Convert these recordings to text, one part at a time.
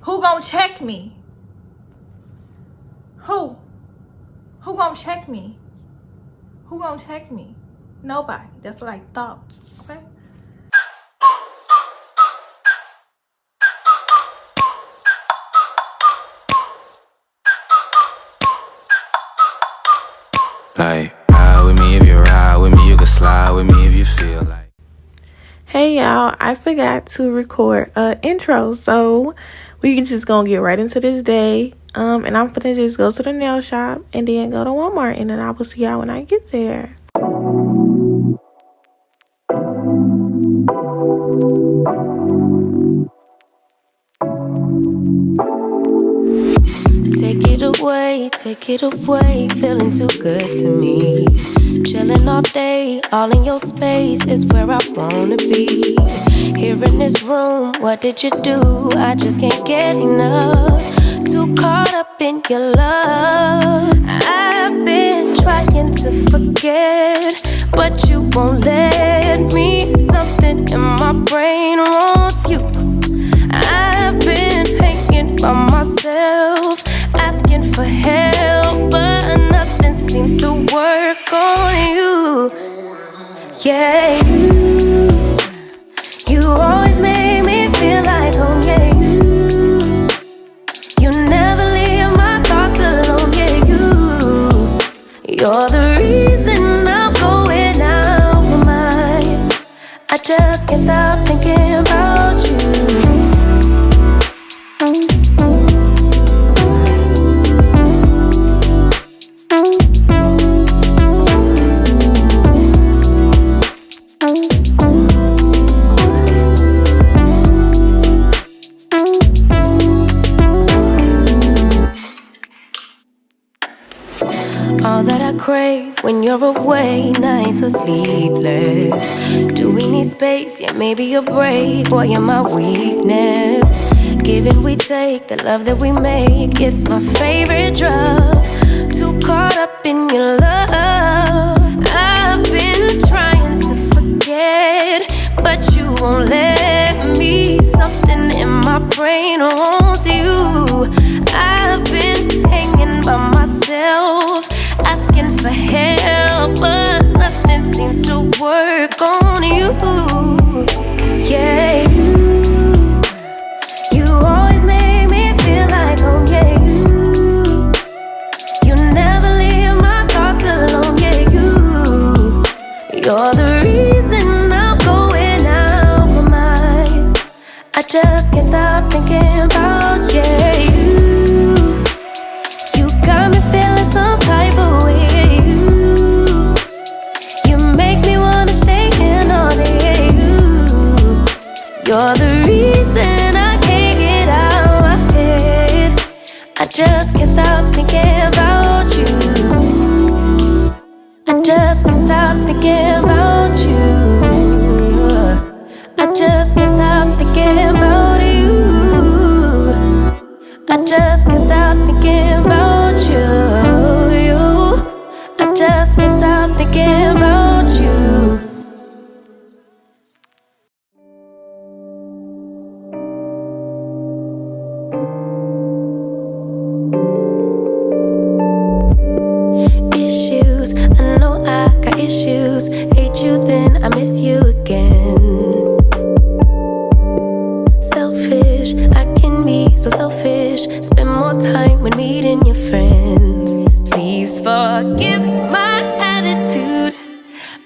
Who gonna check me? Who? Who gonna check me? Who gonna check me? Nobody. That's what I thought. Okay? Like, ride with me if you ride with me, you can slide with me if you feel like. Hey y'all, I forgot to record an intro, so we can just gonna get right into this day. And I'm gonna just go to the nail shop and then go to Walmart, and then I will see y'all when I get there. Take it away, feeling too good to me. Chilling all day, all in your space is where I wanna be. Here in this room, what did you do? I just can't get enough. Too caught up in your love. I've been trying to forget, but you won't let me. Something in my brain wants you. I've been hanging by myself, asking for help, but nothing seems to work on you. Yeah, you always make me feel like home. Yeah, you never leave my thoughts alone. Yeah, you're the reason I'm going out my mind. I just can't stop thinking about you. All that I crave when you're away, nights are sleepless. Do we need space? Yeah, maybe a break. Boy, you're my weakness. Give and we take, the love that we make, it's my favorite drug. Too caught up in your love. I've been trying to forget, but you won't let me. Something in my brain wants you. I've been hanging by myself, asking for help, but nothing seems to work on you. Yeah, you always make me feel like home. Yeah, you never leave my thoughts alone. Yeah, you're the reason I'm going out my mind. I just can't stop thinking about you. You got me feeling some type of way. You make me wanna stay in all day. You're the reason I can't get out my head. I just can't stop thinking about you. I just can't stop thinking about you. I just can't stop thinking about you. I just can't stop thinking about you. I just can't stop thinking about you. Issues, I know I got issues. Hate you then I miss you again. Selfish, I can be so selfish. Spend more time when meeting your friends. Please forgive my attitude.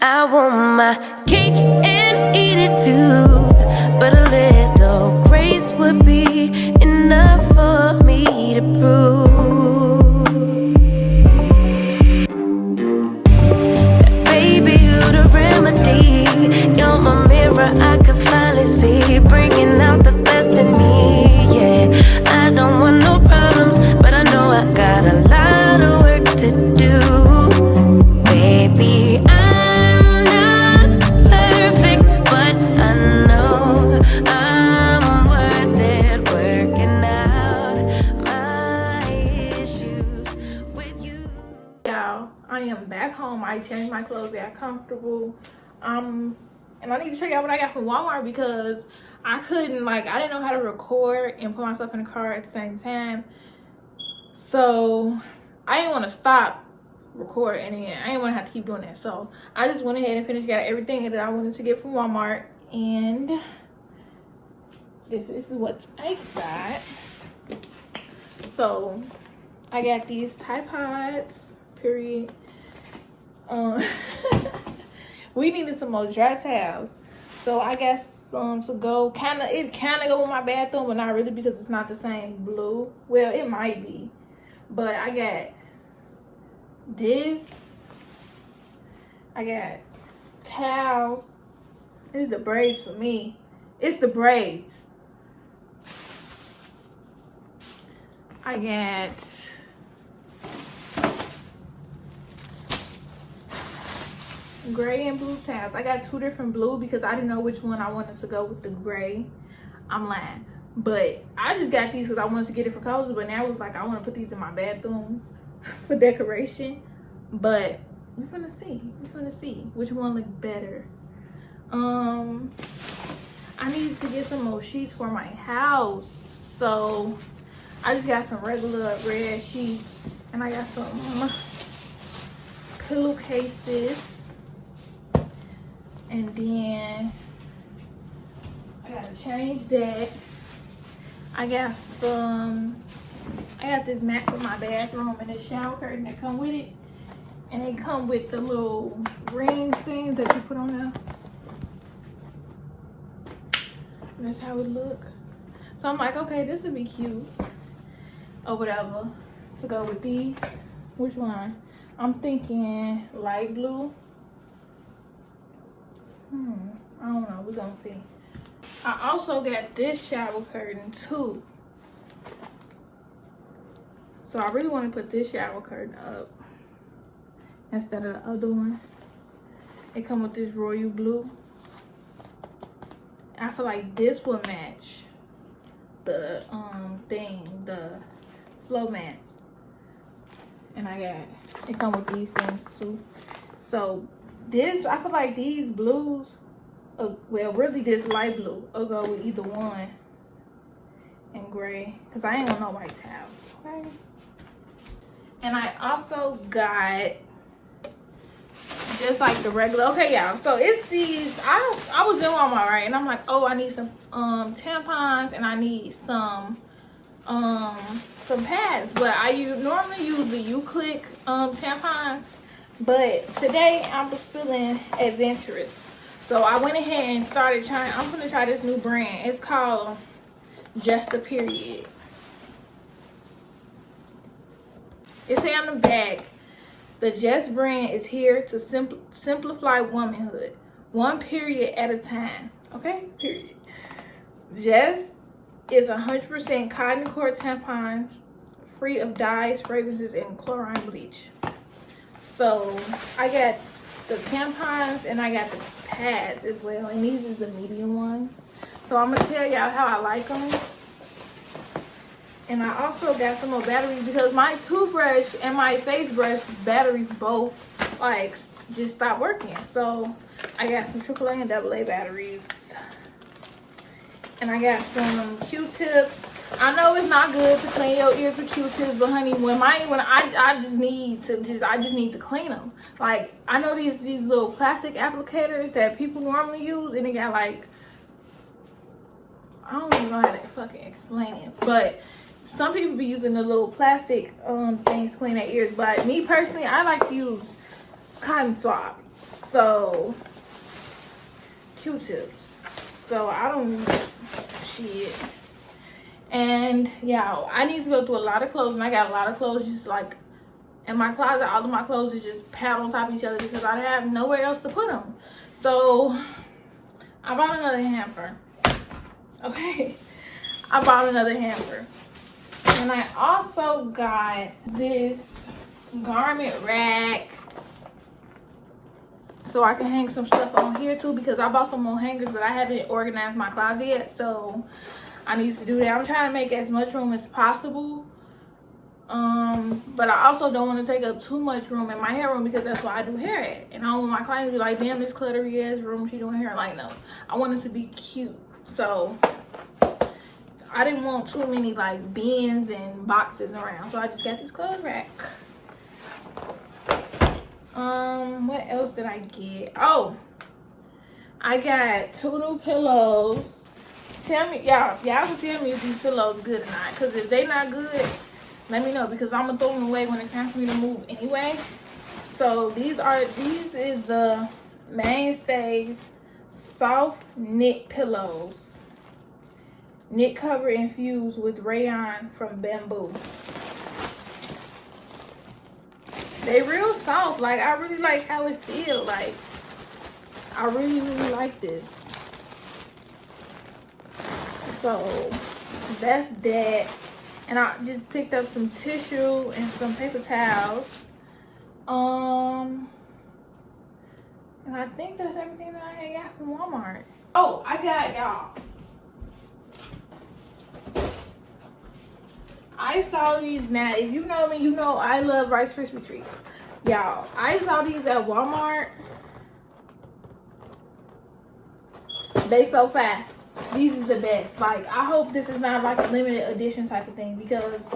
I want my cake and eat it too. But a little grace would be enough for me to prove that, baby, you're the remedy. You're my mirror, I can finally see, bringing out the best in me. Yeah, I don't want no problems, but I know I got a lot of work to do. Baby, I'm not perfect, but I know I'm worth it, working out my issues with you. Y'all, I am back home. I changed my clothes, got comfortable. I'm And I need to show y'all what I got from Walmart because I couldn't, like, I didn't know how to record and put myself in the car at the same time. So I didn't want to stop recording and I didn't want to have to keep doing that. So I just went ahead and finished, got everything that I wanted to get from Walmart. And this is what I got. So I got these Tide Pods, period. We needed some more dry towels, so I got some to go. It kind of go with my bathroom, but not really because it's not the same blue. Well, it might be, but I got this. I got towels. This is the braids for me. It's the braids. I got gray and blue towels. I got 2 different blue because I didn't know which one I wanted to go with the gray. I'm lying. But I just got these because I wanted to get it for cozy. But now it's like I want to put these in my bathroom for decoration. But we're gonna see. We're gonna see which one looks better. I need to get some more sheets for my house. So I just got some regular red sheets. And I got some pillowcases. And then I gotta change that. I got this mat for my bathroom and a shower curtain that come with it. And they come with the little ring things that you put on there. And that's how it look. So I'm like, okay, this would be cute. Or whatever. To go with these. Which one? I'm thinking light blue. I don't know. We're gonna see. I also got this shower curtain too. So I really want to put this shower curtain up instead of the other one. It come with this royal blue. I feel like this will match the the flow mats. And it come with these things too. So this, I feel like these blues, well, really this light blue will go with either one. And gray, because I ain't want no white towels, okay? And I also got just like the regular, okay, y'all. So it's these, I was in Walmart, right? And I'm like, oh, I need some tampons and I need some pads. But I normally use the U-Click tampons. But today I was feeling adventurous. So I went ahead and started trying. I'm gonna try this new brand. It's called Just a Period. It say on the back, the Just brand is here to simplify womanhood, one period at a time. Okay, period. Just is 100% cotton core tampon, free of dyes, fragrances, and chlorine bleach. So I got the tampons and I got the pads as well, and these is the medium ones. So I'm gonna tell y'all how I like them. And I also got some more batteries because my toothbrush and my face brush batteries both like just stopped working. So I got some AAA and AA batteries. And I got some Q-tips. I know it's not good to clean your ears with Q-tips, but honey, I just need to clean them. Like, I know these little plastic applicators that people normally use, and they got like, I don't even know how to fucking explain it, but some people be using the little plastic things to clean their ears. But me personally, I like to use cotton swab. So Q-tips. So I don't shit. And yeah, I need to go through a lot of clothes, and I got a lot of clothes just like in my closet. All of my clothes is just piled on top of each other because I have nowhere else to put them. So I bought another hamper. Okay, I bought another hamper. And I also got this garment rack so I can hang some stuff on here too, because I bought some more hangers, but I haven't organized my closet yet, so I need to do that. I'm trying to make as much room as possible But I also don't want to take up too much room in my hair room because that's where I do hair at. And I don't want my clients to be like, damn, this cluttery ass room, she doing hair. Like, no, I want it to be cute. So I didn't want too many like bins and boxes around, so I just got this clothes rack. What else did I get? Oh, I got 2 new pillows. Tell me, y'all can tell me if these pillows good or not. Cause if they not good, let me know, because I'm gonna throw them away when it's time for me to move anyway. So these is the Mainstays soft knit pillows. Knit cover infused with rayon from bamboo. They real soft. Like, I really like how it feels. Like, I really like this. So that's that. And I just picked up some tissue and some paper towels. And I think that's everything that I got from Walmart. Oh, I got y'all. I saw these now. If you know me, you know I love Rice Krispie treats. Y'all, I saw these at Walmart. They so fast. These is the best. Like, I hope this is not like a limited edition type of thing, because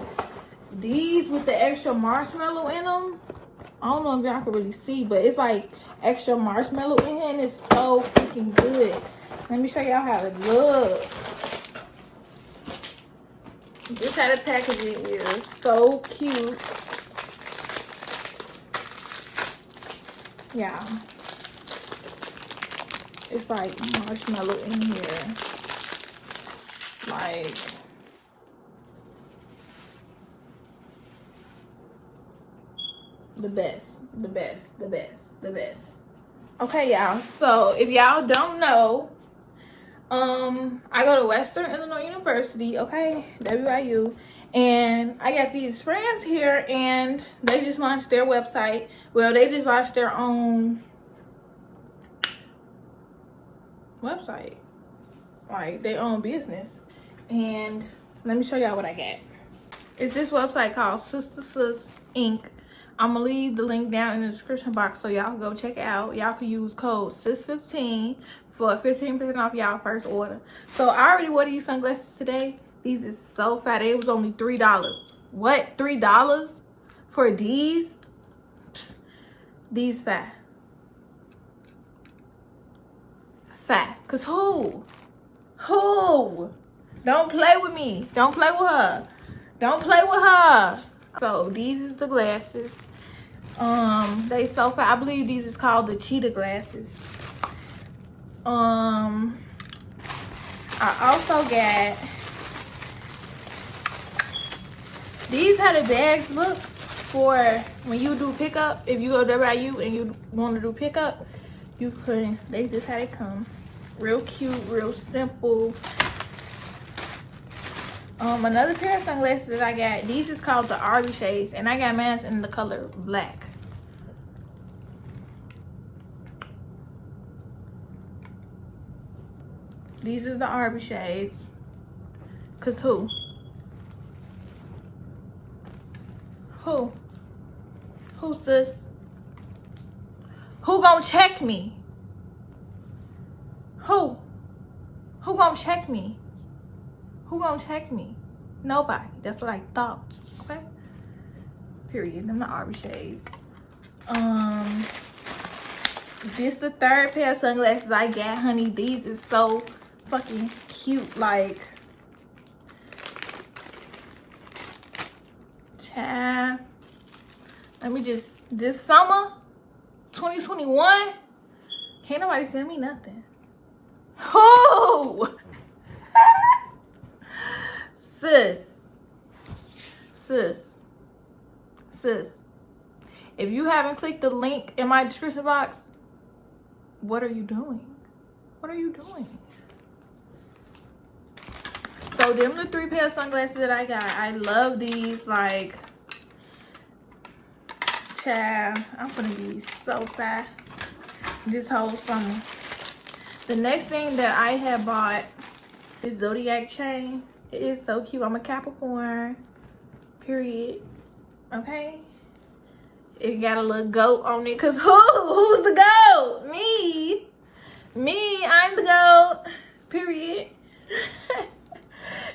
these with the extra marshmallow in them, I don't know if y'all can really see, but it's like extra marshmallow in here and it's so freaking good. Let me show y'all how it looks. This how the packaging is. So cute. Yeah. It's like marshmallow in here. Like, the best. Okay, y'all. So if y'all don't know, I go to Western Illinois University, okay, WIU, and I got these friends here, and they just launched their website. Well, they just launched their own website, like their own business. And let me show y'all what I got. It's this website called Sister Sis Inc. I'm gonna leave the link down in the description box so y'all can go check it out. Y'all can use code SIS15 for 15% off y'all first order. So I already wore these sunglasses today. These is so fat. It was only $3. What? $3 for these? Psst. These fat. Cause who? Don't play with me. Don't play with her. Don't play with her. So these is the glasses. They so fat. I believe these is called the cheetah glasses. I also got these. How the bags look for when you do pickup. If you go to WIU and you want to do pickup, you can. They just how they come. Real cute, real simple. Another pair of sunglasses that I got, these is called the Arby shades, and I got mine in the color black. These is the Arby shades. Cause who, sis? Who gonna check me? Who gonna check me? Who gonna check me? Nobody. That's what I thought. Okay. Period. Them the Arby shades. This the third pair of sunglasses I got, honey. These is so fucking cute. Like, child. Let me just, this summer 2021, can't nobody send me nothing. Who? Sis, if you haven't clicked the link in my description box, what are you doing? So them the 3 pair of sunglasses that I got. I love these. Like, child, I'm gonna be so fat this whole summer. The next thing that I have bought is Zodiac Chain. It is so cute. I'm a Capricorn, period. Okay? It got a little goat on it. Cause who's the goat? Me. Me, I'm the goat. Period.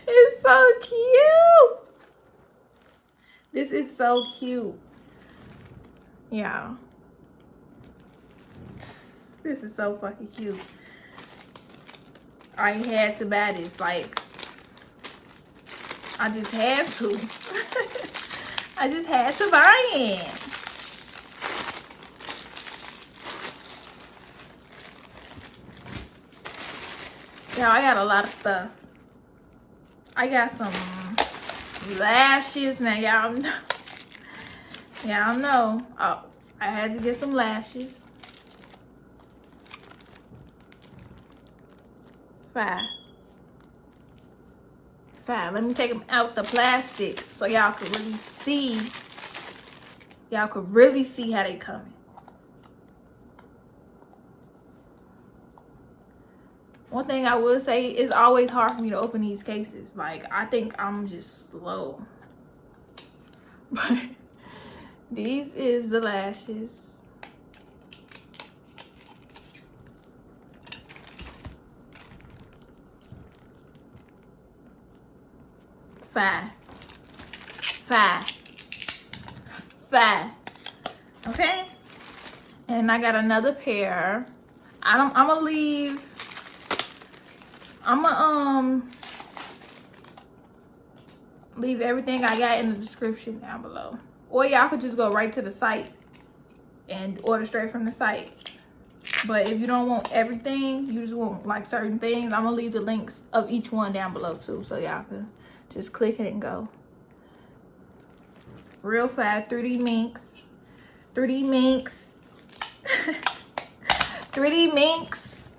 It's so cute. This is so cute. Yeah. This is so fucking cute. I had to buy this. Like, I just had to. I just had to buy it. Yeah, I got a lot of stuff. I got some lashes. Now, y'all know. Y'all know. Oh, I had to get some lashes. 5. Let me take them out the plastic so y'all can really see. Y'all can really see how they coming. One thing I will say, it's always hard for me to open these cases. Like, I think I'm just slow. But these is the lashes. Five. Okay? And I got another pair. I'm gonna leave everything I got in the description down below. Or y'all could just go right to the site and order straight from the site. But if you don't want everything, you just want like certain things, I'm gonna leave the links of each one down below too, so y'all can just click it and go. Real fast, 3D minks. 3D minks. 3D minks.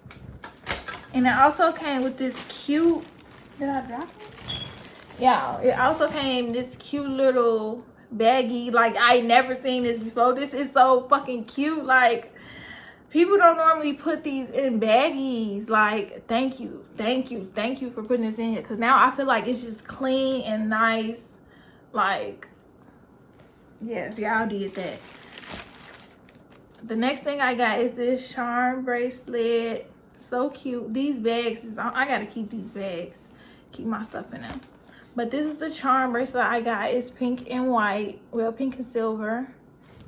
And it also came with this cute, did I drop it? Yeah, it also came this cute little baggie. Like, I never seen this before. This is so fucking cute. Like, people don't normally put these in baggies. Like, thank you for putting this in here. Because now I feel like it's just clean and nice. Like, yes, y'all did that. The next thing I got is this charm bracelet. So cute. These bags, I gotta keep these bags. Keep my stuff in them. But this is the charm bracelet I got. It's pink and white. Well, pink and silver.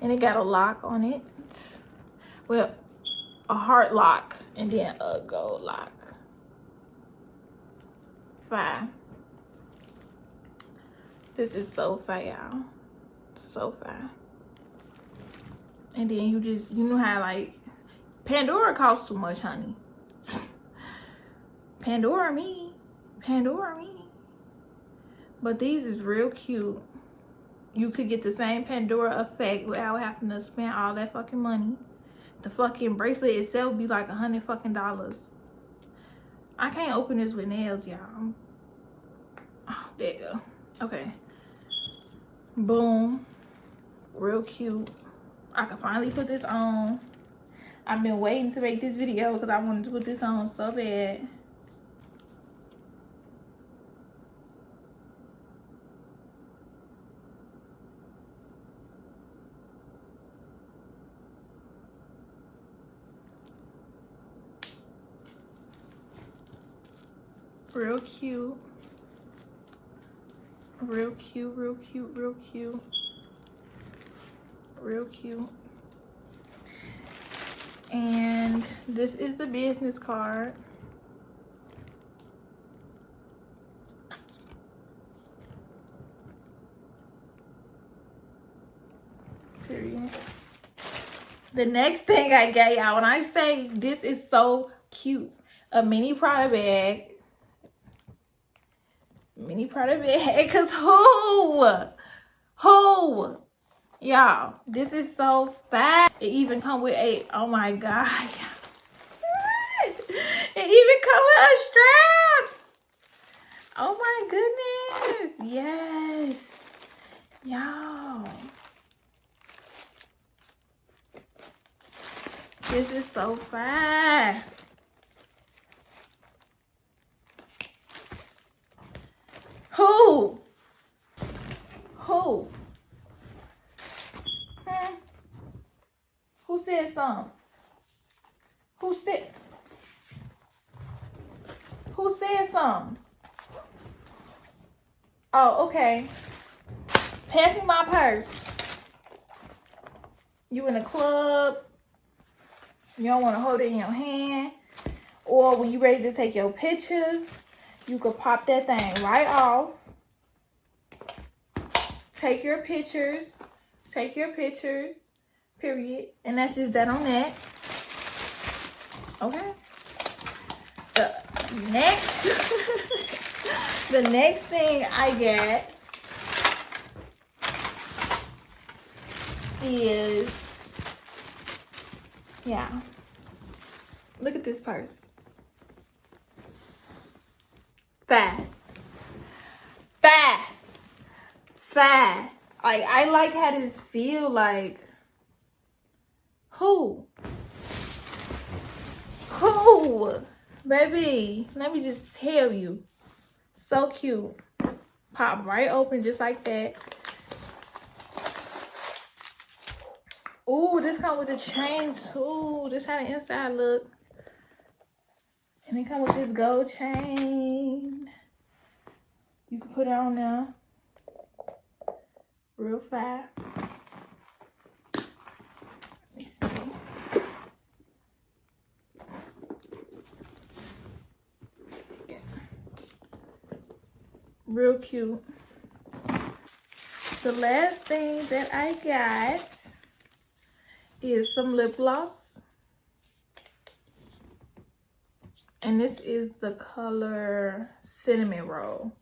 And it got a lock on it. Well, a heart lock and then a gold lock. 5. This is so fire, y'all. So fire. And then you know how, like, Pandora costs too much, honey. Pandora me. But these is real cute. You could get the same Pandora effect without having to spend all that fucking money. The fucking bracelet itself be like $100 fucking. I can't open this with nails, y'all. Oh, there you go. Okay. Boom. Real cute. I can finally put this on. I've been waiting to make this video because I wanted to put this on so bad. Real cute. Real cute, real cute, real cute. Real cute. And this is the business card. Period. The next thing I got y'all, when I say this is so cute, a mini Prada bag. Mini Prada bag, cause who? Y'all, this is so fat. It even come with a, oh my God. It even come with a strap. Oh my goodness. Yes. Y'all. This is so fat. Who? something? Who said something? Oh, okay. Pass me my purse. You in a club. You don't want to hold it in your hand. Or when you ready to take your pictures, you could pop that thing right off. Take your pictures. Period. And that's just that on that. Okay. Next. The next thing I get is, yeah. Look at this purse. Fat. Like, I like how this feel like. Who? Baby, let me just tell you. So cute. Pop right open just like that. Ooh, this come with the chain too. This how the inside look. And it come with this gold chain. You can put it on there. Real fast. Let me see. Yeah. Real cute. The last thing that I got is some lip gloss. And this is the color Cinnamon Roll.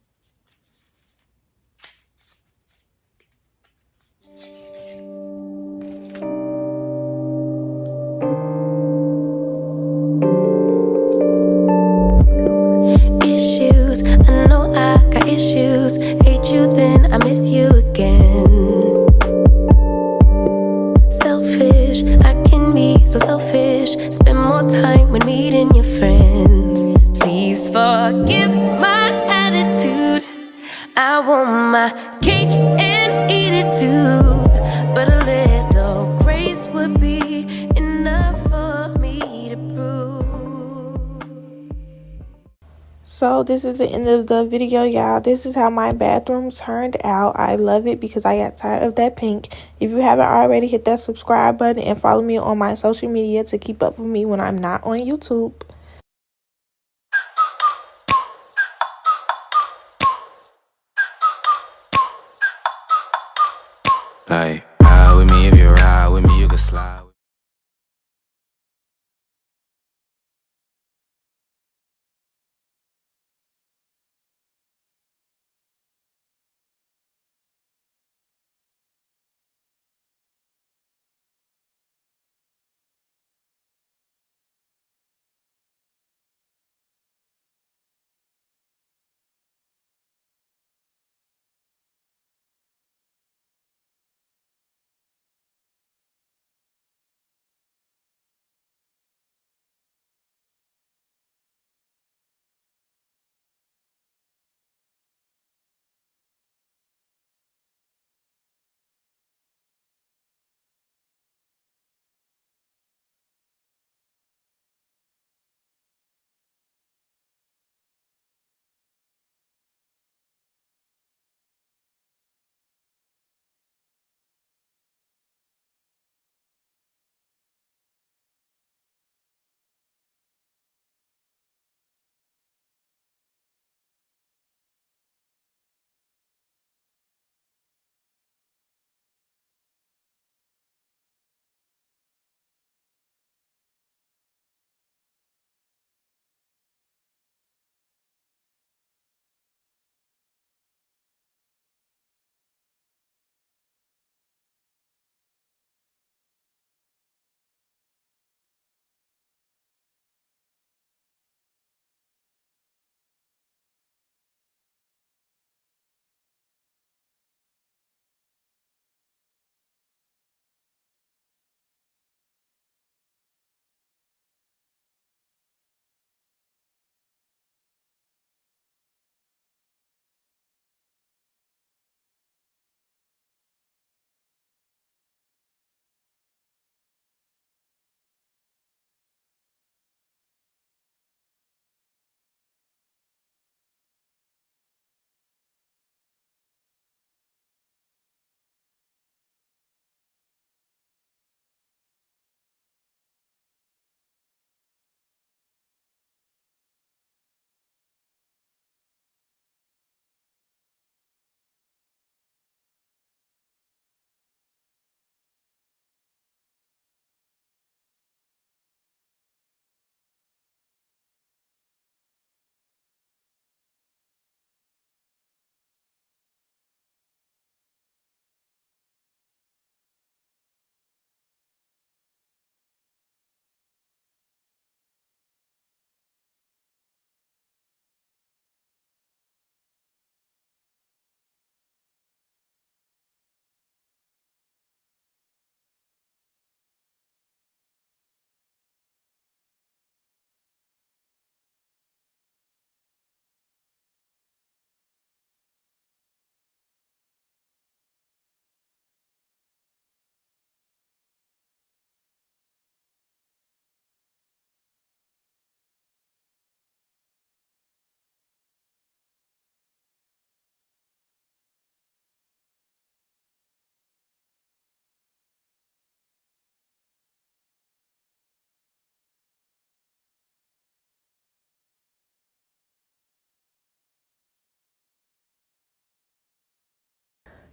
Issues, I know I got issues. Hate you, then I miss you again. Selfish, I can be so selfish. Spend more time when meeting your friends. Please forgive my attitude. I want my cake and eat it too. But a little grace would be enough for me to prove. So this is the end of the video, y'all. This is how my bathroom turned out. I love it because I got tired of that pink. If you haven't already, hit that subscribe button and follow me on my social media to keep up with me when I'm not on YouTube. Like, ride with me if you ride with me, you can slide.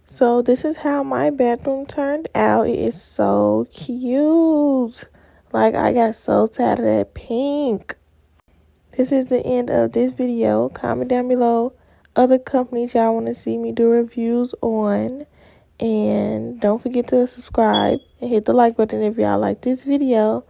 So this is how my bathroom turned out. It is so cute. Like, I got so tired of that pink. This is the end of this video. Comment down below other companies y'all want to see me do reviews on. And don't forget to subscribe and hit the like button if y'all like this video.